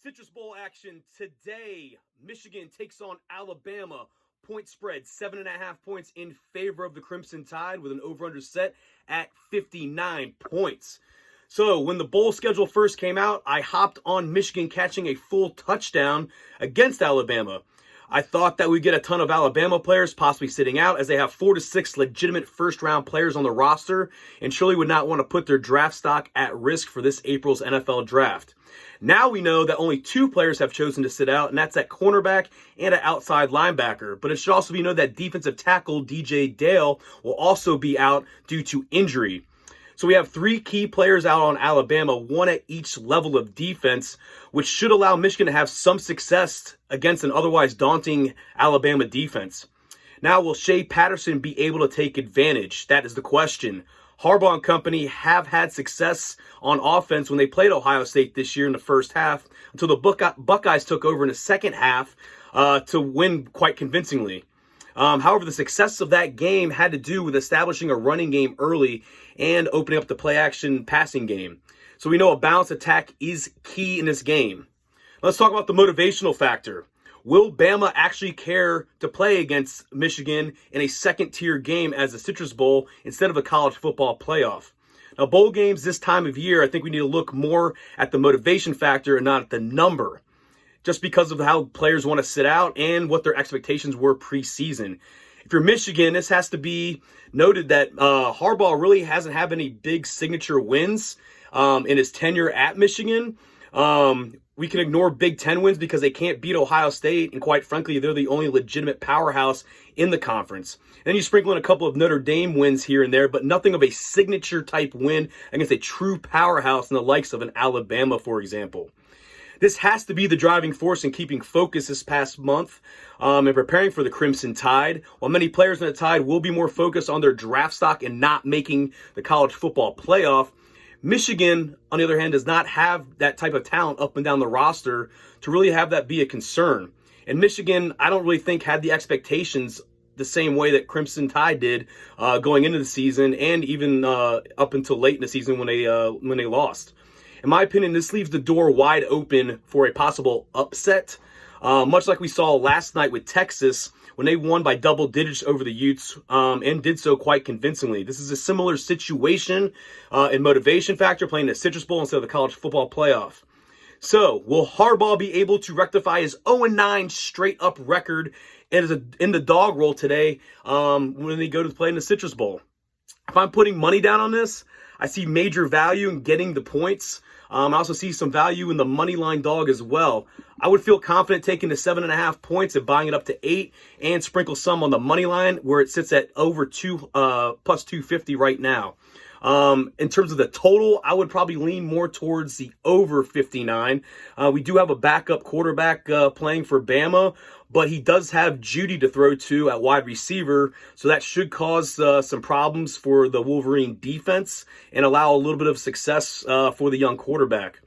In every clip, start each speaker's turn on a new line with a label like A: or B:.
A: Citrus Bowl action today. Michigan takes on Alabama. Point spread, 7.5 points in favor of the Crimson Tide with an over-under set at 59 points. So when the bowl schedule first came out, I hopped on Michigan catching a full touchdown against Alabama. I thought that we'd get a ton of Alabama players possibly sitting out, as they have 4 to 6 legitimate first-round players on the roster and surely would not want to put their draft stock at risk for this April's NFL draft. Now we know that only 2 players have chosen to sit out, and that's at cornerback and at outside linebacker. But it should also be known that defensive tackle DJ Dale will also be out due to injury. So we have 3 key players out on Alabama, 1 at each level of defense, which should allow Michigan to have some success against an otherwise daunting Alabama defense. Now, will Shea Patterson be able to take advantage? That is the question. Harbaugh and company have had success on offense when they played Ohio State this year in the first half, until the Buckeyes took over in the second half to win quite convincingly. However, the success of that game had to do with establishing a running game early and opening up the play-action passing game. So we know a balanced attack is key in this game. Let's talk about the motivational factor. Will Bama actually care to play against Michigan in a second-tier game as the Citrus Bowl instead of a college football playoff? Now, bowl games this time of year, I think we need to look more at the motivation factor and not at the number, just because of how players want to sit out and what their expectations were preseason. If you're Michigan, this has to be noted that Harbaugh really hasn't had any big signature wins in his tenure at Michigan. We can ignore Big Ten wins because they can't beat Ohio State, and quite frankly, they're the only legitimate powerhouse in the conference. Then you sprinkle in a couple of Notre Dame wins here and there, but nothing of a signature-type win against a true powerhouse in the likes of an Alabama, for example. This has to be the driving force in keeping focus this past month and preparing for the Crimson Tide. While many players in the Tide will be more focused on their draft stock and not making the college football playoff, Michigan, on the other hand, does not have that type of talent up and down the roster to really have that be a concern. And Michigan, I don't really think, had the expectations the same way that Crimson Tide did going into the season, and even up until late in the season when they lost. In my opinion, this leaves the door wide open for a possible upset, much like we saw last night with Texas when they won by double digits over the Utes and did so quite convincingly. This is a similar situation in motivation factor, playing the Citrus Bowl instead of the college football playoff. So, will Harbaugh be able to rectify his 0-9 straight-up record in the dog roll today when they go to play in the Citrus Bowl? If I'm putting money down on this, I see major value in getting the points. I also see some value in the money line dog as well. I would feel confident taking the 7.5 points and buying it up to 8, and sprinkle some on the money line where it sits at over plus 250 right now. In terms of the total, I would probably lean more towards the over 59. We do have a backup quarterback playing for Bama, but he does have Judy to throw to at wide receiver, so that should cause some problems for the Wolverine defense and allow a little bit of success for the young quarterback.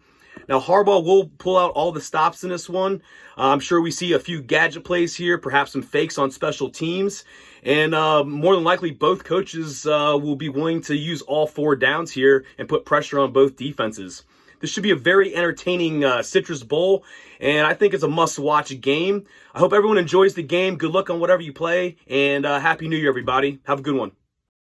A: Now, Harbaugh will pull out all the stops in this one. I'm sure we see a few gadget plays here, perhaps some fakes on special teams. And more than likely, both coaches will be willing to use all 4 downs here and put pressure on both defenses. This should be a very entertaining Citrus Bowl, and I think it's a must-watch game. I hope everyone enjoys the game. Good luck on whatever you play, and Happy New Year, everybody. Have a good one.